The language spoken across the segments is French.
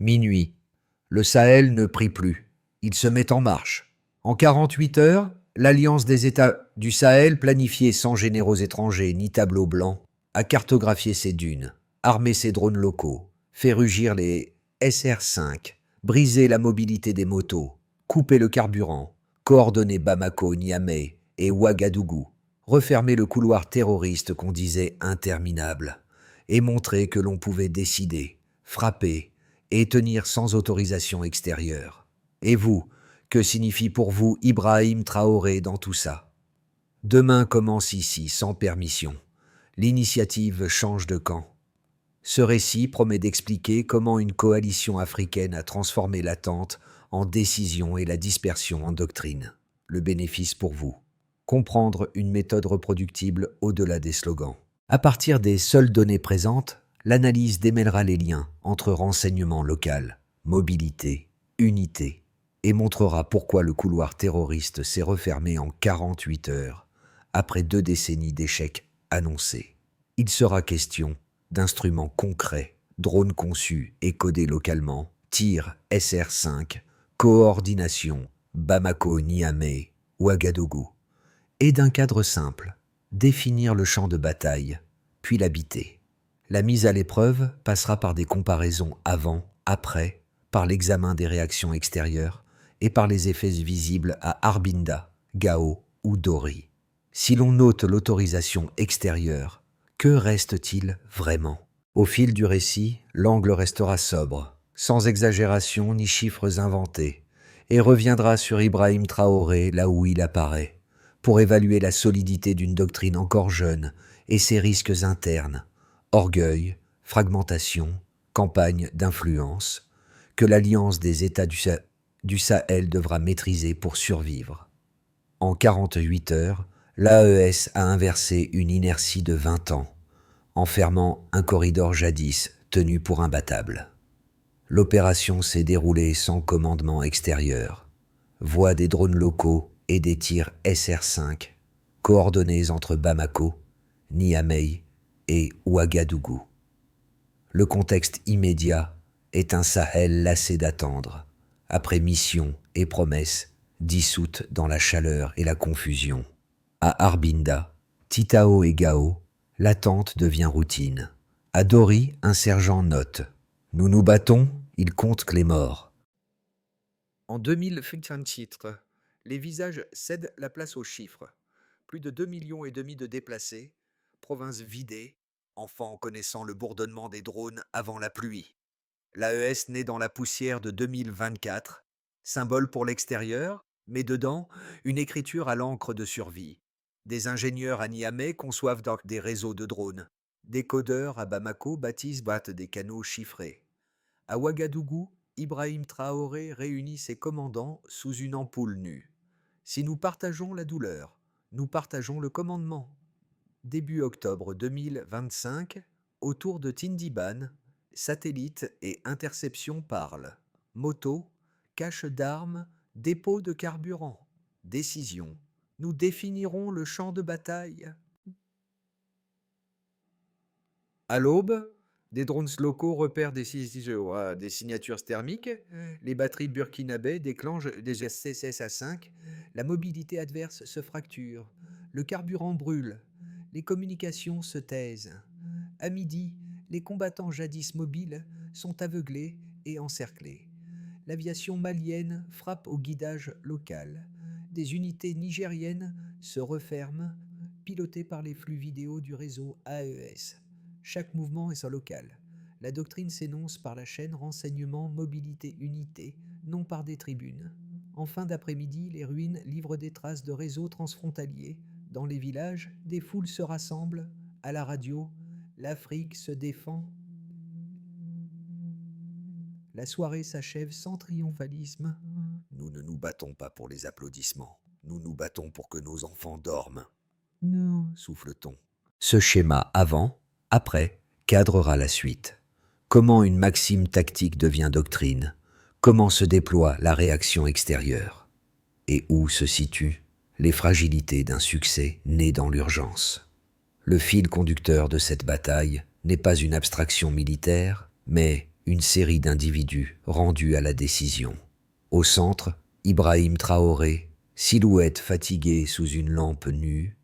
Minuit. Le Sahel ne prie plus. Il se met en marche. En 48 heures, l'Alliance des États du Sahel, planifiée sans généraux étrangers ni tableau blanc, a cartographié ses dunes, armé ses drones locaux, fait rugir les SR-5, brisé la mobilité des motos, coupé le carburant, coordonné Bamako, Niamey et Ouagadougou, refermé le couloir terroriste qu'on disait interminable, et montré que l'on pouvait décider, frapper et tenir sans autorisation extérieure. Et vous, que signifie pour vous Ibrahim Traoré dans tout ça? Demain commence ici, sans permission. L'initiative change de camp. Ce récit promet d'expliquer comment une coalition africaine a transformé l'attente en décision et la dispersion en doctrine. Le bénéfice pour vous. Comprendre une méthode reproductible au-delà des slogans. À partir des seules données présentes, l'analyse démêlera les liens entre renseignement local, mobilité, unité, et montrera pourquoi le couloir terroriste s'est refermé en 48 heures, après 2 décennies d'échecs annoncés. Il sera question d'instruments concrets, drones conçus et codés localement, tirs SR-5, coordination, Bamako, Niamey, Ouagadougou, et d'un cadre simple, définir le champ de bataille, puis l'habiter. La mise à l'épreuve passera par des comparaisons avant, après, par l'examen des réactions extérieures et par les effets visibles à Arbinda, Gao ou Dori. Si l'on note l'autorisation extérieure, que reste-t-il vraiment? Au fil du récit, l'angle restera sobre, sans exagération ni chiffres inventés, et reviendra sur Ibrahim Traoré là où il apparaît, pour évaluer la solidité d'une doctrine encore jeune et ses risques internes, orgueil, fragmentation, campagne d'influence, que l'Alliance des États du Sahel devra maîtriser pour survivre. En 48 heures, l'AES a inversé une inertie de 20 ans, en fermant un corridor jadis tenu pour imbattable. L'opération s'est déroulée sans commandement extérieur, voie des drones locaux et des tirs SR-5, coordonnés entre Bamako, Niamey et Ouagadougou. Le contexte immédiat est un Sahel lassé d'attendre, après mission et promesses dissoutes dans la chaleur et la confusion. À Arbinda, Titao et Gao, l'attente devient routine. À Dori, un sergent note « Nous nous battons, il compte que les morts ». En 2000 titre, les visages cèdent la place aux chiffres. Plus de 2,5 millions de déplacés, province vidée, enfants connaissant le bourdonnement des drones avant la pluie. L'AES naît dans la poussière de 2024, symbole pour l'extérieur, mais dedans, une écriture à l'encre de survie. Des ingénieurs à Niamey conçoivent donc des réseaux de drones. Des codeurs à Bamako battent des canaux chiffrés. À Ouagadougou, Ibrahim Traoré réunit ses commandants sous une ampoule nue. Si nous partageons la douleur, nous partageons le commandement. Début octobre 2025, autour de Tindiban, satellites et interceptions parlent. Moto, cache d'armes, dépôt de carburant. Décision. Nous définirons le champ de bataille. À l'aube, des drones locaux repèrent des signatures thermiques. Les batteries burkinabè déclenchent des SSA-5. La mobilité adverse se fracture. Le carburant brûle. Les communications se taisent. À midi, les combattants jadis mobiles sont aveuglés et encerclés. L'aviation malienne frappe au guidage local. Des unités nigériennes se referment, pilotées par les flux vidéo du réseau AES. Chaque mouvement est local. La doctrine s'énonce par la chaîne renseignement, mobilité, unité, non par des tribunes. En fin d'après-midi, les ruines livrent des traces de réseaux transfrontaliers. Dans les villages, des foules se rassemblent. À la radio, l'Afrique se défend. La soirée s'achève sans triomphalisme. Nous ne nous battons pas pour les applaudissements. Nous nous battons pour que nos enfants dorment. Non, souffle-t-on. Ce schéma avant, après, cadrera la suite. Comment une maxime tactique devient doctrine? Comment se déploie la réaction extérieure? Et où se situent les fragilités d'un succès né dans l'urgence? Le fil conducteur de cette bataille n'est pas une abstraction militaire, mais Une série d'individus rendus à la décision. Au centre, Ibrahim Traoré, silhouette fatiguée sous une lampe nue,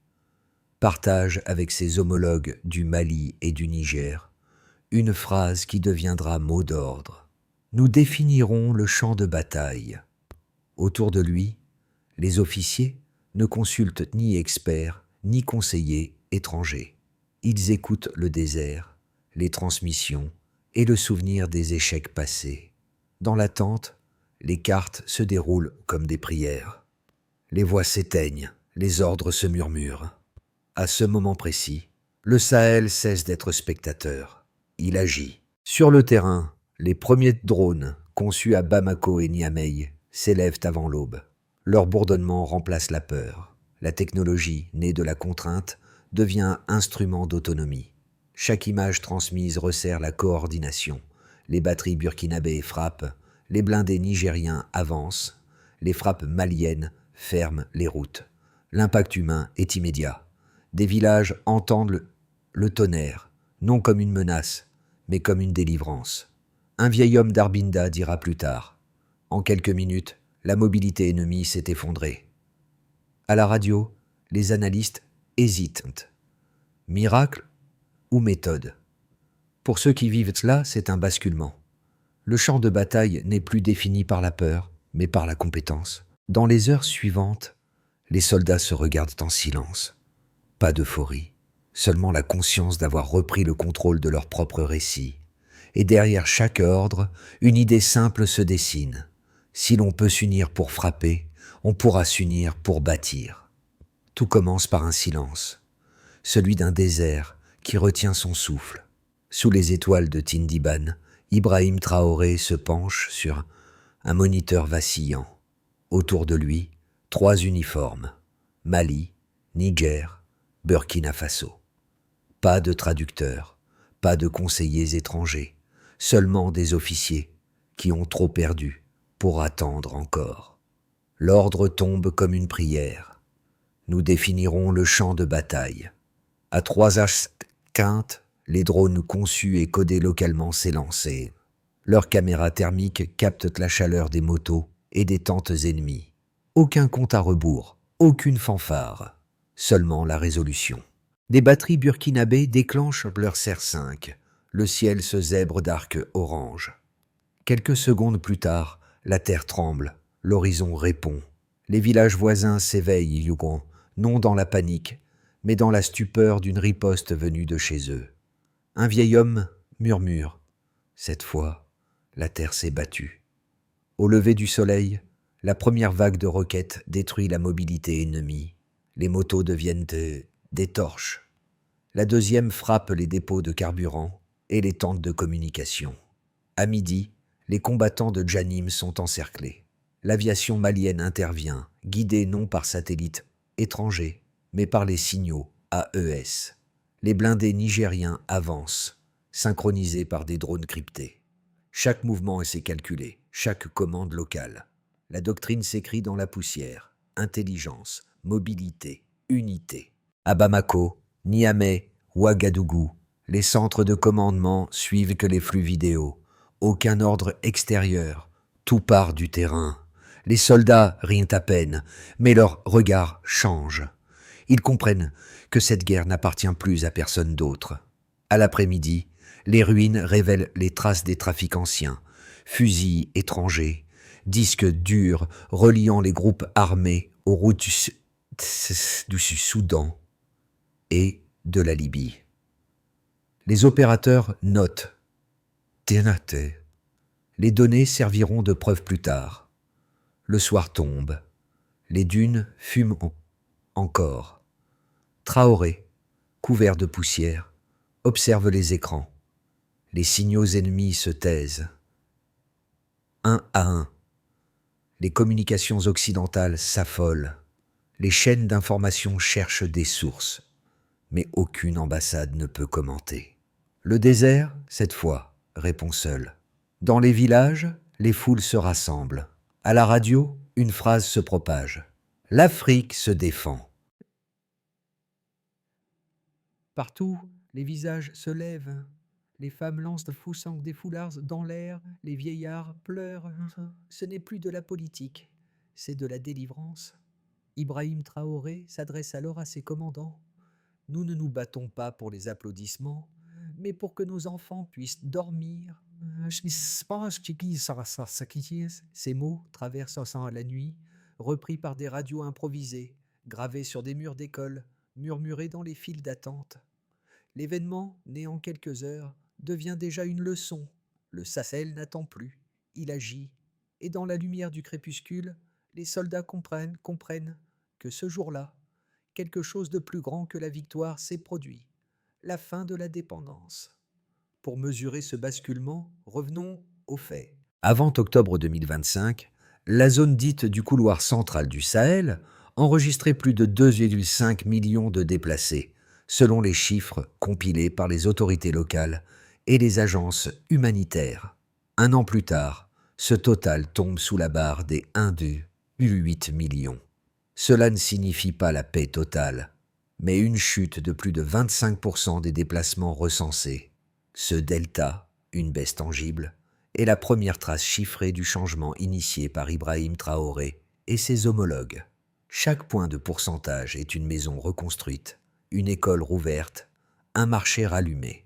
partage avec ses homologues du Mali et du Niger une phrase qui deviendra mot d'ordre. Nous définirons le champ de bataille. Autour de lui, les officiers ne consultent ni experts, ni conseillers étrangers. Ils écoutent le désert, les transmissions et le souvenir des échecs passés. Dans l'attente, les cartes se déroulent comme des prières. Les voix s'éteignent, les ordres se murmurent. À ce moment précis, le Sahel cesse d'être spectateur. Il agit. Sur le terrain, les premiers drones, conçus à Bamako et Niamey, s'élèvent avant l'aube. Leur bourdonnement remplace la peur. La technologie, née de la contrainte, devient instrument d'autonomie. Chaque image transmise resserre la coordination. Les batteries burkinabées frappent, les blindés nigériens avancent, les frappes maliennes ferment les routes. L'impact humain est immédiat. Des villages entendent le tonnerre, non comme une menace, mais comme une délivrance. Un vieil homme d'Arbinda dira plus tard « En quelques minutes, la mobilité ennemie s'est effondrée. » À la radio, les analystes hésitent. Miracle ou méthode? Pour ceux qui vivent cela, c'est un basculement. Le champ de bataille n'est plus défini par la peur, mais par la compétence. Dans les heures suivantes, les soldats se regardent en silence. Pas d'euphorie, seulement la conscience d'avoir repris le contrôle de leur propre récit. Et derrière chaque ordre, une idée simple se dessine. Si l'on peut s'unir pour frapper, on pourra s'unir pour bâtir. Tout commence par un silence, celui d'un désert qui retient son souffle. Sous les étoiles de Tindiban, Ibrahim Traoré se penche sur un moniteur vacillant. Autour de lui, 3 uniformes, Mali, Niger, Burkina Faso. Pas de traducteurs, pas de conseillers étrangers, seulement des officiers qui ont trop perdu pour attendre encore. L'ordre tombe comme une prière. Nous définirons le champ de bataille. À 3 axes quintes, les drones conçus et codés localement s'élancent. Leurs caméras thermiques captent la chaleur des motos et des tentes ennemies. Aucun compte à rebours, aucune fanfare, seulement la résolution. Des batteries burkinabées déclenchent leur CR5. Le ciel se zèbre d'arcs orange. Quelques secondes plus tard, la terre tremble, l'horizon répond. Les villages voisins s'éveillent, Yugon, non dans la panique, mais dans la stupeur d'une riposte venue de chez eux. Un vieil homme murmure. Cette fois, la terre s'est battue. Au lever du soleil, la première vague de roquettes détruit la mobilité ennemie. Les motos deviennent des torches. La deuxième frappe les dépôts de carburant et les tentes de communication. À midi, les combattants de Djanim sont encerclés. L'aviation malienne intervient, guidée non par satellites étrangers, mais par les signaux AES. Les blindés nigériens avancent, synchronisés par des drones cryptés. Chaque mouvement est calculé, chaque commande locale. La doctrine s'écrit dans la poussière. Intelligence, mobilité, unité. À Bamako, Niamey, Ouagadougou, les centres de commandement suivent que les flux vidéo. Aucun ordre extérieur, tout part du terrain. Les soldats rient à peine, mais leur regard change. Ils comprennent que cette guerre n'appartient plus à personne d'autre. À l'après-midi, les ruines révèlent les traces des trafics anciens, fusils étrangers, disques durs reliant les groupes armés aux routes du Soudan et de la Libye. Les opérateurs notent. Les données serviront de preuve plus tard. Le soir tombe. Les dunes fument encore. Traoré, couvert de poussière, observe les écrans. Les signaux ennemis se taisent. Un à un. Les communications occidentales s'affolent. Les chaînes d'information cherchent des sources. Mais aucune ambassade ne peut commenter. Le désert, cette fois, répond seul. Dans les villages, les foules se rassemblent. À la radio, une phrase se propage. L'Afrique se défend. Partout, les visages se lèvent. Les femmes lancent des foulards dans l'air, les vieillards pleurent. Ce n'est plus de la politique, c'est de la délivrance. Ibrahim Traoré s'adresse alors à ses commandants. Nous ne nous battons pas pour les applaudissements, mais pour que nos enfants puissent dormir. Ces mots traversant la nuit, repris par des radios improvisées, gravés sur des murs d'école, murmurés dans les files d'attente. L'événement, né en quelques heures, devient déjà une leçon. Le Sahel n'attend plus, il agit. Et dans la lumière du crépuscule, les soldats comprennent que ce jour-là, quelque chose de plus grand que la victoire s'est produit, la fin de la dépendance. Pour mesurer ce basculement, revenons aux faits. Avant octobre 2025, la zone dite du couloir central du Sahel enregistrait plus de 2,5 millions de déplacés, selon les chiffres compilés par les autorités locales et les agences humanitaires. Un an plus tard, ce total tombe sous la barre des 1,8 millions. Cela ne signifie pas la paix totale, mais une chute de plus de 25% des déplacements recensés. Ce delta, une baisse tangible, est la première trace chiffrée du changement initié par Ibrahim Traoré et ses homologues. Chaque point de pourcentage est une maison reconstruite, une école rouverte, un marché rallumé.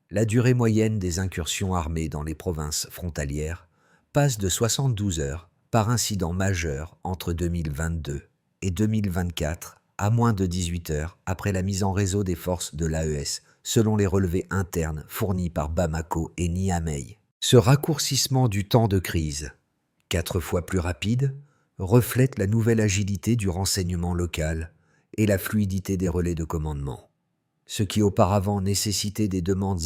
La durée moyenne des incursions armées dans les provinces frontalières passe de 72 heures par incident majeur entre 2022 et 2024 à moins de 18 heures après la mise en réseau des forces de l'AES, selon les relevés internes fournis par Bamako et Niamey. Ce raccourcissement du temps de crise, 4 fois plus rapide, reflète la nouvelle agilité du renseignement local et la fluidité des relais de commandement. Ce qui auparavant nécessitait des demandes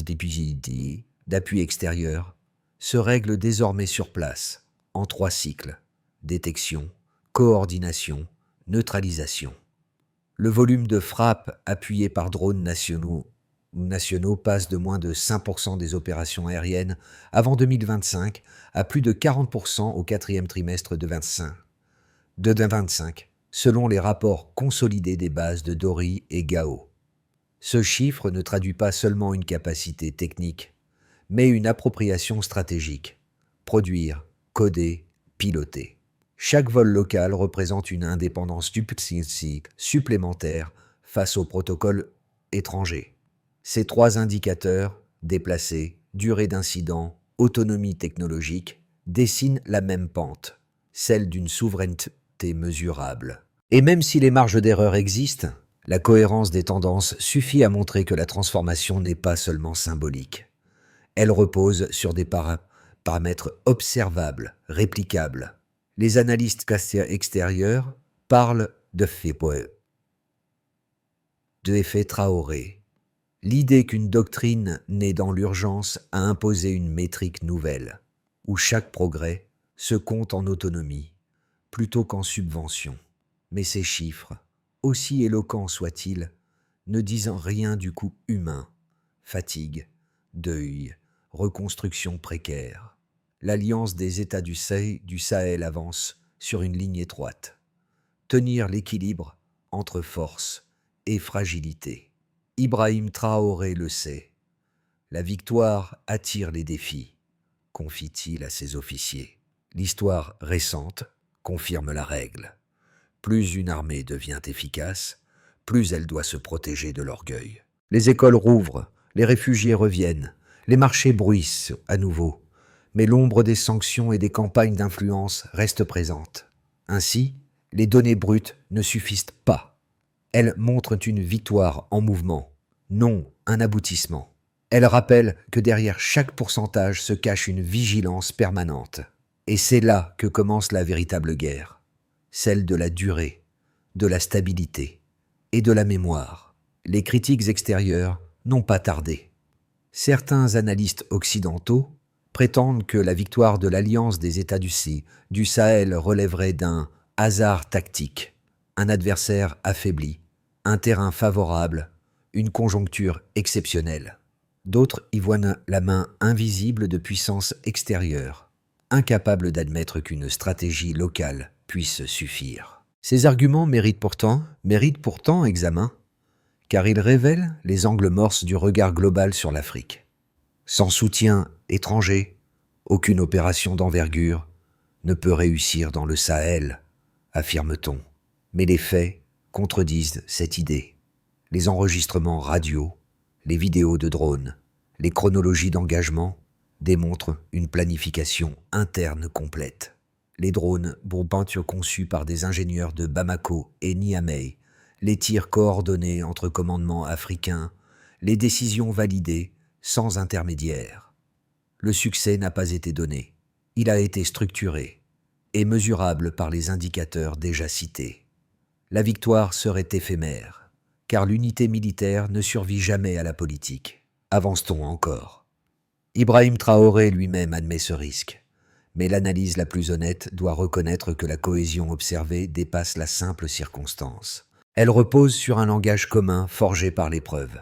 d'appui extérieur se règle désormais sur place, en 3 cycles: détection, coordination, neutralisation. Le volume de frappes appuyées par drones nationaux passe de moins de 5% des opérations aériennes avant 2025 à plus de 40% au 4e trimestre de 2025, selon les rapports consolidés des bases de Dori et Gao. Ce chiffre ne traduit pas seulement une capacité technique, mais une appropriation stratégique. Produire, coder, piloter. Chaque vol local représente une indépendance supplémentaire face aux protocoles étrangers. Ces 3 indicateurs, déplacés, durée d'incident, autonomie technologique, dessinent la même pente, celle d'une souveraineté mesurable. Et même si les marges d'erreur existent, la cohérence des tendances suffit à montrer que la transformation n'est pas seulement symbolique. Elle repose sur des paramètres observables, réplicables. Les analystes extérieurs parlent d'effet Traoré. L'idée qu'une doctrine née dans l'urgence a imposé une métrique nouvelle, où chaque progrès se compte en autonomie, plutôt qu'en subvention. Mais ces chiffres, aussi éloquents soient-ils, ne disent rien du coût humain: fatigue, deuil, reconstruction précaire. L'alliance des États du Sahel avance sur une ligne étroite. Tenir l'équilibre entre force et fragilité. Ibrahim Traoré le sait. La victoire attire les défis, confie-t-il à ses officiers. L'histoire récente confirme la règle. Plus une armée devient efficace, plus elle doit se protéger de l'orgueil. Les écoles rouvrent, les réfugiés reviennent, les marchés bruissent à nouveau, mais l'ombre des sanctions et des campagnes d'influence reste présente. Ainsi, les données brutes ne suffisent pas. Elles montrent une victoire en mouvement, non un aboutissement. Elles rappellent que derrière chaque pourcentage se cache une vigilance permanente. Et c'est là que commence la véritable guerre, celle de la durée, de la stabilité et de la mémoire. Les critiques extérieures n'ont pas tardé. Certains analystes occidentaux prétendent que la victoire de l'Alliance des États du Sahel relèverait d'un hasard tactique, un adversaire affaibli, un terrain favorable, une conjoncture exceptionnelle. D'autres y voient la main invisible de puissances extérieures, incapables d'admettre qu'une stratégie locale puisse suffire. Ces arguments méritent pourtant examen, car ils révèlent les angles morses du regard global sur l'Afrique. Sans soutien étranger, aucune opération d'envergure ne peut réussir dans le Sahel, affirme-t-on. Mais les faits contredisent cette idée. Les enregistrements radio, les vidéos de drones, les chronologies d'engagement démontrent une planification interne complète. Les drones bourpeinture conçus par des ingénieurs de Bamako et Niamey, les tirs coordonnés entre commandements africains, les décisions validées sans intermédiaire. Le succès n'a pas été donné. Il a été structuré et mesurable par les indicateurs déjà cités. La victoire serait éphémère, car l'unité militaire ne survit jamais à la politique. Avance-t-on encore? Ibrahim Traoré lui-même admet ce risque, mais l'analyse la plus honnête doit reconnaître que la cohésion observée dépasse la simple circonstance. Elle repose sur un langage commun forgé par l'épreuve.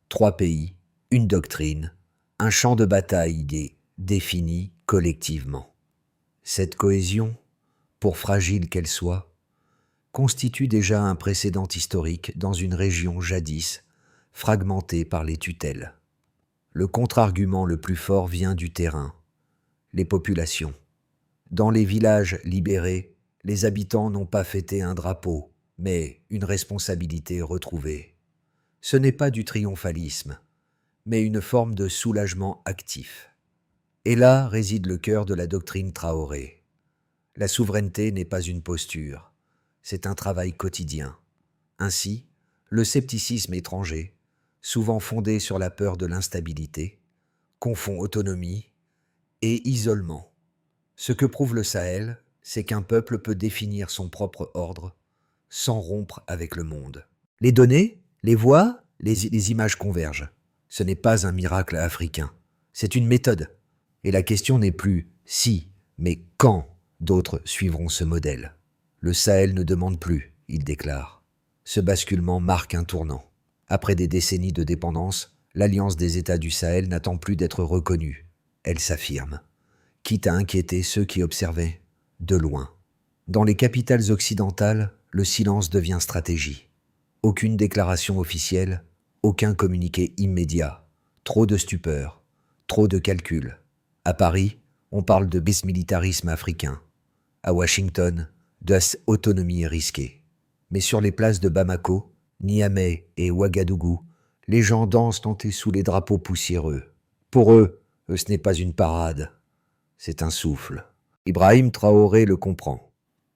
3 pays, une doctrine, un champ de bataille défini collectivement. Cette cohésion, pour fragile qu'elle soit, constitue déjà un précédent historique dans une région jadis fragmentée par les tutelles. Le contre-argument le plus fort vient du terrain, les populations. Dans les villages libérés, les habitants n'ont pas fêté un drapeau, mais une responsabilité retrouvée. Ce n'est pas du triomphalisme, mais une forme de soulagement actif. Et là réside le cœur de la doctrine Traoré. La souveraineté n'est pas une posture, c'est un travail quotidien. Ainsi, le scepticisme étranger, souvent fondé sur la peur de l'instabilité, confond autonomie et isolement. Ce que prouve le Sahel, c'est qu'un peuple peut définir son propre ordre sans rompre avec le monde. Les données, les voix, les images convergent. Ce n'est pas un miracle africain, c'est une méthode. Et la question n'est plus si, mais quand d'autres suivront ce modèle. Le Sahel ne demande plus, il déclare. Ce basculement marque un tournant. Après des décennies de dépendance, l'Alliance des États du Sahel n'attend plus d'être reconnue. Elle s'affirme, quitte à inquiéter ceux qui observaient de loin. Dans les capitales occidentales, le silence devient stratégie. Aucune déclaration officielle, aucun communiqué immédiat. Trop de stupeur, trop de calculs. À Paris, on parle de bismilitarisme africain. À Washington, d'autonomie risquée. Mais sur les places de Bamako, Niamey et Ouagadougou, les gens dansent tentés sous les drapeaux poussiéreux. Pour eux, ce n'est pas une parade, c'est un souffle. Ibrahim Traoré le comprend.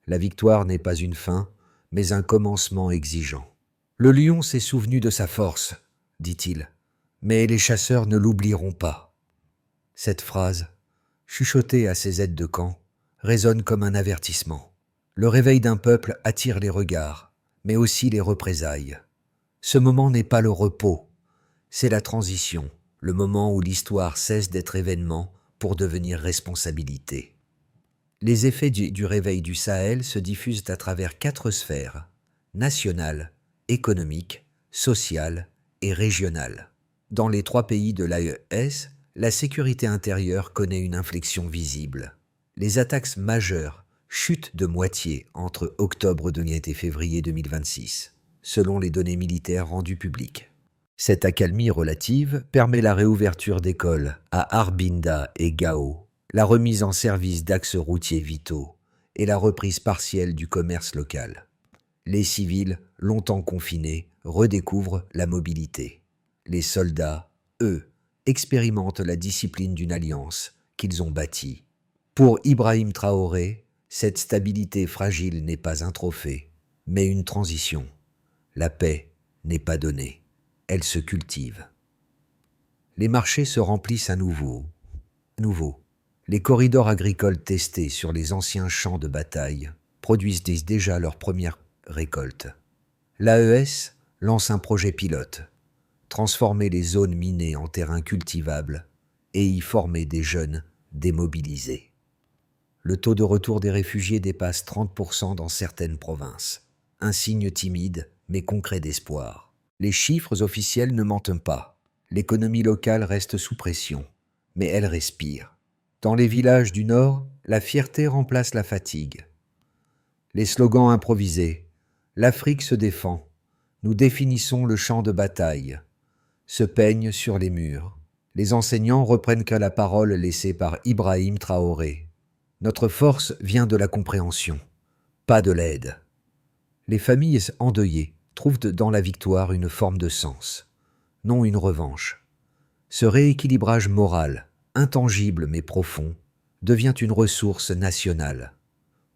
La victoire n'est pas une fin, mais un commencement exigeant. Le lion s'est souvenu de sa force, dit-il, mais les chasseurs ne l'oublieront pas. Cette phrase, chuchotée à ses aides de camp, résonne comme un avertissement. Le réveil d'un peuple attire les regards, mais aussi les représailles. Ce moment n'est pas le repos, c'est la transition, le moment où l'histoire cesse d'être événement pour devenir responsabilité. Les effets du réveil du Sahel se diffusent à travers 4 sphères, nationale, économique, sociale et régionale. Dans les 3 pays de l'AES, la sécurité intérieure connaît une inflexion visible. Les attaques majeures chutent de moitié entre octobre et février 2026, selon les données militaires rendues publiques. Cette accalmie relative permet la réouverture d'écoles à Arbinda et Gao, la remise en service d'axes routiers vitaux et la reprise partielle du commerce local. Les civils, longtemps confinés, redécouvrent la mobilité. Les soldats, eux, expérimentent la discipline d'une alliance qu'ils ont bâtie. Pour Ibrahim Traoré, cette stabilité fragile n'est pas un trophée, mais une transition. La paix n'est pas donnée, elle se cultive. Les marchés se remplissent à nouveau. Les corridors agricoles testés sur les anciens champs de bataille produisent déjà leurs premières récoltes. L'AES lance un projet pilote, transformer les zones minées en terrains cultivables et y former des jeunes démobilisés. Le taux de retour des réfugiés dépasse 30% dans certaines provinces. Un signe timide, mais concret d'espoir. Les chiffres officiels ne mentent pas. L'économie locale reste sous pression, mais elle respire. Dans les villages du Nord, la fierté remplace la fatigue. Les slogans improvisés « L'Afrique se défend »,« Nous définissons le champ de bataille » se peignent sur les murs. Les enseignants reprennent qu'à la parole laissée par Ibrahim Traoré. Notre force vient de la compréhension, pas de l'aide. Les familles endeuillées trouvent dans la victoire une forme de sens, non une revanche. Ce rééquilibrage moral, intangible mais profond, devient une ressource nationale.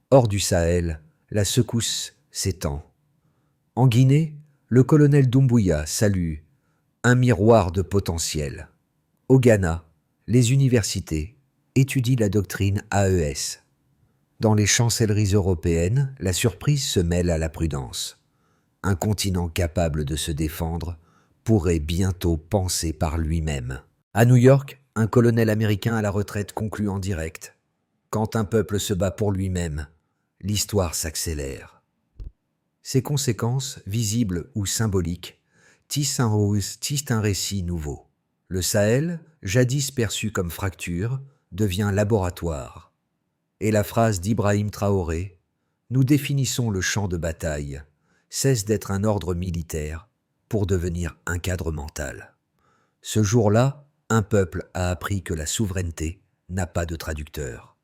Hors du Sahel, la secousse s'étend. En Guinée, le colonel Doumbouya salue un miroir de potentiel. Au Ghana, les universités étudient la doctrine AES. Dans les chancelleries européennes, la surprise se mêle à la prudence. Un continent capable de se défendre pourrait bientôt penser par lui-même. À New York, un colonel américain à la retraite conclut en direct. Quand un peuple se bat pour lui-même, l'histoire s'accélère. Ses conséquences, visibles ou symboliques, tissent un récit nouveau. Le Sahel, jadis perçu comme fracture, devient laboratoire. Et la phrase d'Ibrahim Traoré « Nous définissons le champ de bataille » cesse d'être un ordre militaire pour devenir un cadre mental. Ce jour-là, un peuple a appris que la souveraineté n'a pas de traducteur.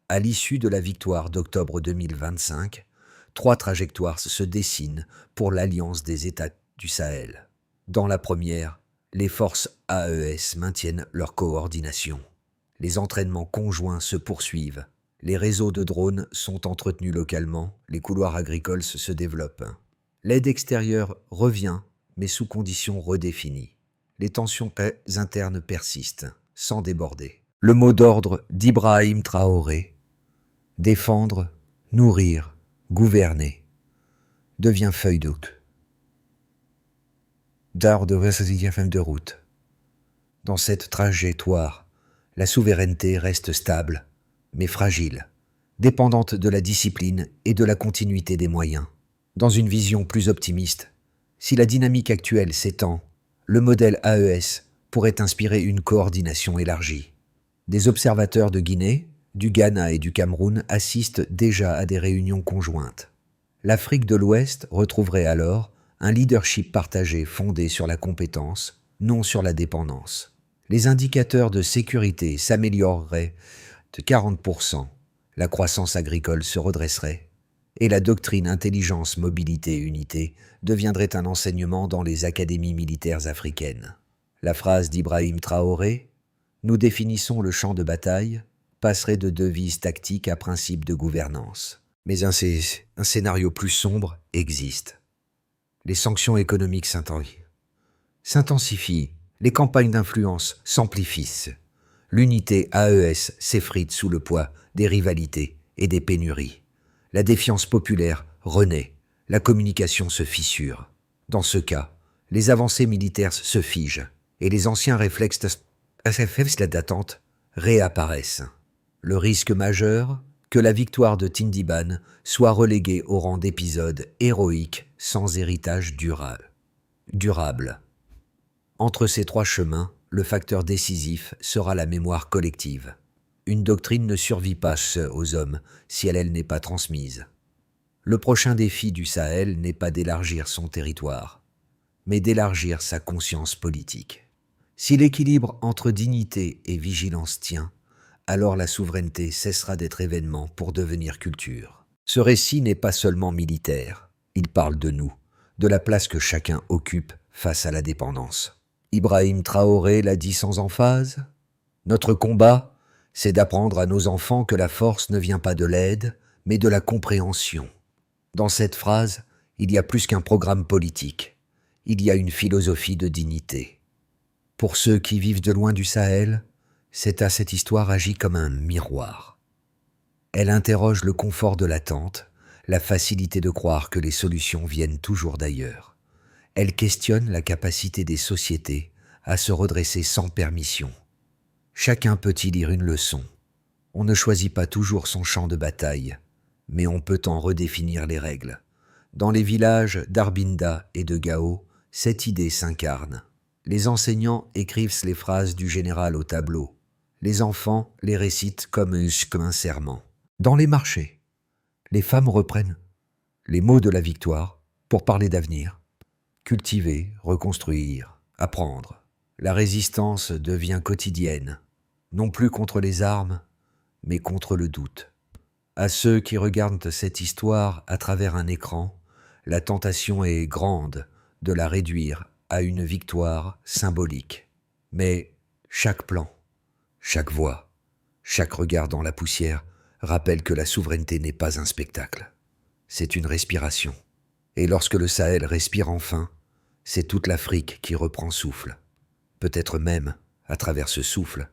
À l'issue de la victoire d'octobre 2025, 3 trajectoires se dessinent pour l'Alliance des États du Sahel. Dans la première, les forces AES maintiennent leur coordination. Les entraînements conjoints se poursuivent. Les réseaux de drones sont entretenus localement, les couloirs agricoles se développent. L'aide extérieure revient, mais sous conditions redéfinies. Les tensions internes persistent, sans déborder. Le mot d'ordre d'Ibrahim Traoré, défendre, nourrir, gouverner, devient feuille de route. Dans cette trajectoire, la souveraineté reste stable, mais fragile, dépendante de la discipline et de la continuité des moyens. Dans une vision plus optimiste, si la dynamique actuelle s'étend, le modèle AES pourrait inspirer une coordination élargie. Des observateurs de Guinée, du Ghana et du Cameroun assistent déjà à des réunions conjointes. L'Afrique de l'Ouest retrouverait alors un leadership partagé fondé sur la compétence, non sur la dépendance. Les indicateurs de sécurité s'amélioreraient de 40%, la croissance agricole se redresserait, et la doctrine intelligence, mobilité, unité deviendrait un enseignement dans les académies militaires africaines. La phrase d'Ibrahim Traoré « Nous définissons le champ de bataille » passerait de devise tactique à principe de gouvernance. Mais un scénario plus sombre existe. Les sanctions économiques s'intensifient, les campagnes d'influence s'amplifient. L'unité AES s'effrite sous le poids des rivalités et des pénuries. La défiance populaire renaît, la communication se fissure. Dans ce cas, les avancées militaires se figent et les anciens réflexes d'attente réapparaissent. Le risque majeur, que la victoire de Tindiban soit reléguée au rang d'épisode héroïque sans héritage durable. Entre ces 3 chemins, le facteur décisif sera la mémoire collective. Une doctrine ne survit pas aux hommes si elle n'est pas transmise. Le prochain défi du Sahel n'est pas d'élargir son territoire, mais d'élargir sa conscience politique. Si l'équilibre entre dignité et vigilance tient, alors la souveraineté cessera d'être événement pour devenir culture. Ce récit n'est pas seulement militaire, il parle de nous, de la place que chacun occupe face à la dépendance. Ibrahim Traoré l'a dit sans emphase. Notre combat, c'est d'apprendre à nos enfants que la force ne vient pas de l'aide, mais de la compréhension. Dans cette phrase, il y a plus qu'un programme politique, il y a une philosophie de dignité. Pour ceux qui vivent de loin du Sahel, cette histoire agit comme un miroir. Elle interroge le confort de l'attente, la facilité de croire que les solutions viennent toujours d'ailleurs. Elle questionne la capacité des sociétés à se redresser sans permission. Chacun peut y lire une leçon. On ne choisit pas toujours son champ de bataille, mais on peut en redéfinir les règles. Dans les villages d'Arbinda et de Gao, cette idée s'incarne. Les enseignants écrivent les phrases du général au tableau. Les enfants les récitent comme un serment. Dans les marchés, les femmes reprennent les mots de la victoire pour parler d'avenir. Cultiver, reconstruire, apprendre. La résistance devient quotidienne, non plus contre les armes, mais contre le doute. À ceux qui regardent cette histoire à travers un écran, la tentation est grande de la réduire à une victoire symbolique. Mais chaque plan, chaque voix, chaque regard dans la poussière rappelle que la souveraineté n'est pas un spectacle. C'est une respiration. Et lorsque le Sahel respire enfin, c'est toute l'Afrique qui reprend souffle. Peut-être même, à travers ce souffle,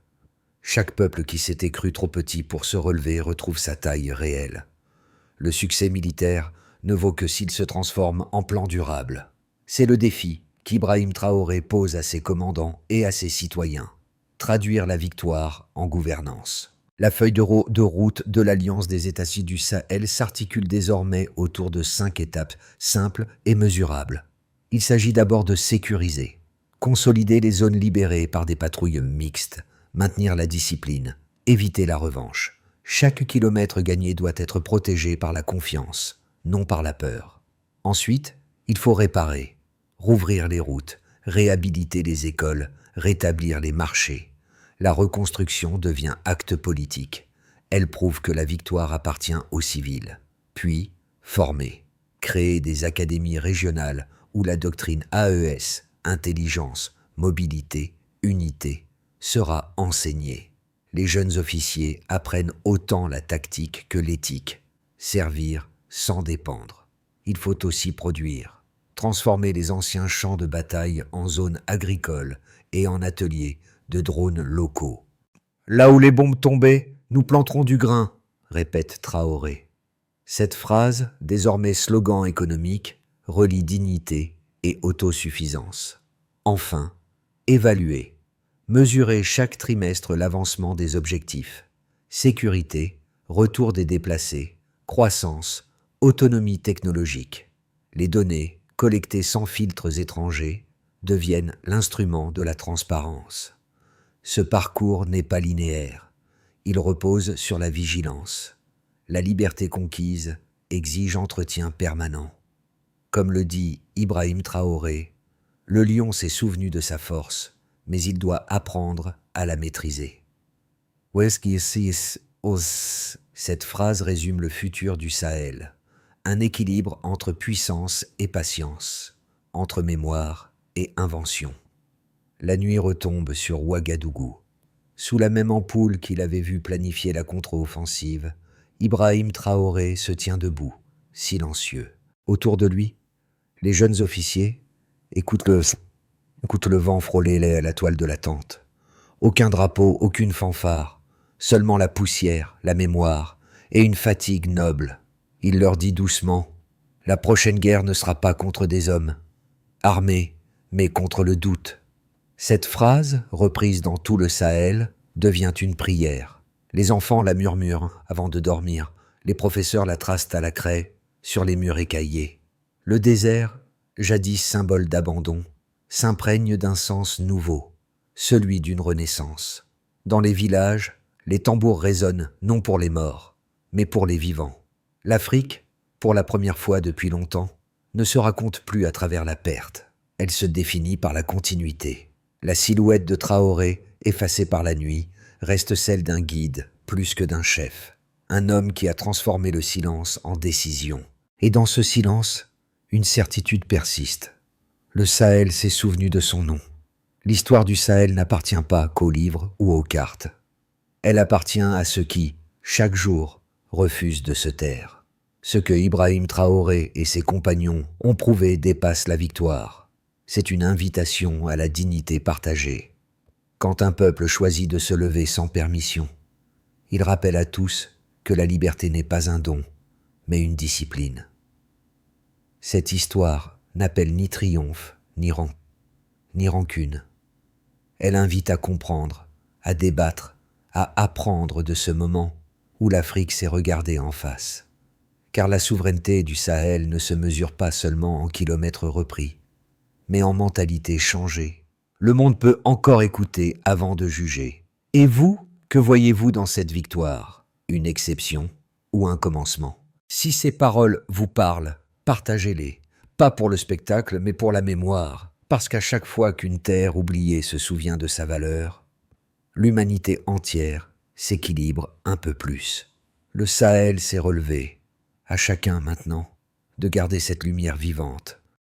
chaque peuple qui s'était cru trop petit pour se relever retrouve sa taille réelle. Le succès militaire ne vaut que s'il se transforme en plan durable. C'est le défi qu'Ibrahim Traoré pose à ses commandants et à ses citoyens. Traduire la victoire en gouvernance. La feuille de route de l'Alliance des États du Sahel s'articule désormais autour de 5 étapes simples et mesurables. Il s'agit d'abord de sécuriser, consolider les zones libérées par des patrouilles mixtes, maintenir la discipline, éviter la revanche. Chaque kilomètre gagné doit être protégé par la confiance, non par la peur. Ensuite, il faut réparer, rouvrir les routes, réhabiliter les écoles, rétablir les marchés. La reconstruction devient acte politique. Elle prouve que la victoire appartient aux civils. Puis, former, créer des académies régionales où la doctrine AES, intelligence, mobilité, unité, sera enseignée. Les jeunes officiers apprennent autant la tactique que l'éthique. Servir sans dépendre. Il faut aussi produire. Transformer les anciens champs de bataille en zones agricoles et en ateliers de drones locaux. Là où les bombes tombaient, nous planterons du grain, répète Traoré. Cette phrase, désormais slogan économique, relie dignité et autosuffisance. Enfin, évaluer. Mesurer chaque trimestre l'avancement des objectifs. Sécurité, retour des déplacés, croissance, autonomie technologique. Les données, collectées sans filtres étrangers, deviennent l'instrument de la transparence. Ce parcours n'est pas linéaire. Il repose sur la vigilance. La liberté conquise exige entretien permanent. Comme le dit Ibrahim Traoré, le lion s'est souvenu de sa force, mais il doit apprendre à la maîtriser. Cette phrase résume le futur du Sahel, un équilibre entre puissance et patience, entre mémoire et invention. La nuit retombe sur Ouagadougou. Sous la même ampoule qu'il avait vu planifier la contre-offensive, Ibrahim Traoré se tient debout, silencieux. Autour de lui, les jeunes officiers écoutent le vent frôler la toile de la tente. Aucun drapeau, aucune fanfare, seulement la poussière, la mémoire et une fatigue noble. Il leur dit doucement « La prochaine guerre ne sera pas contre des hommes, armés, mais contre le doute. » Cette phrase, reprise dans tout le Sahel, devient une prière. Les enfants la murmurent avant de dormir, les professeurs la tracent à la craie sur les murs écaillés. Le désert, jadis symbole d'abandon, s'imprègne d'un sens nouveau, celui d'une renaissance. Dans les villages, les tambours résonnent non pour les morts, mais pour les vivants. L'Afrique, pour la première fois depuis longtemps, ne se raconte plus à travers la perte. Elle se définit par la continuité. La silhouette de Traoré, effacée par la nuit, reste celle d'un guide plus que d'un chef. Un homme qui a transformé le silence en décision. Et dans ce silence, une certitude persiste. Le Sahel s'est souvenu de son nom. L'histoire du Sahel n'appartient pas qu'aux livres ou aux cartes. Elle appartient à ceux qui, chaque jour, refusent de se taire. Ce que Ibrahim Traoré et ses compagnons ont prouvé dépasse la victoire. C'est une invitation à la dignité partagée. Quand un peuple choisit de se lever sans permission, il rappelle à tous que la liberté n'est pas un don, mais une discipline. Cette histoire n'appelle ni triomphe, ni rancune. Elle invite à comprendre, à débattre, à apprendre de ce moment où l'Afrique s'est regardée en face. Car la souveraineté du Sahel ne se mesure pas seulement en kilomètres repris, mais en mentalité changée. Le monde peut encore écouter avant de juger. Et vous, que voyez-vous dans cette victoire? Une exception ou un commencement? Si ces paroles vous parlent, partagez-les. Pas pour le spectacle, mais pour la mémoire, Parce qu'à chaque fois qu'une terre oubliée se souvient de sa valeur, l'humanité entière s'équilibre un peu plus. Le Sahel s'est relevé. À chacun maintenant de garder cette lumière vivante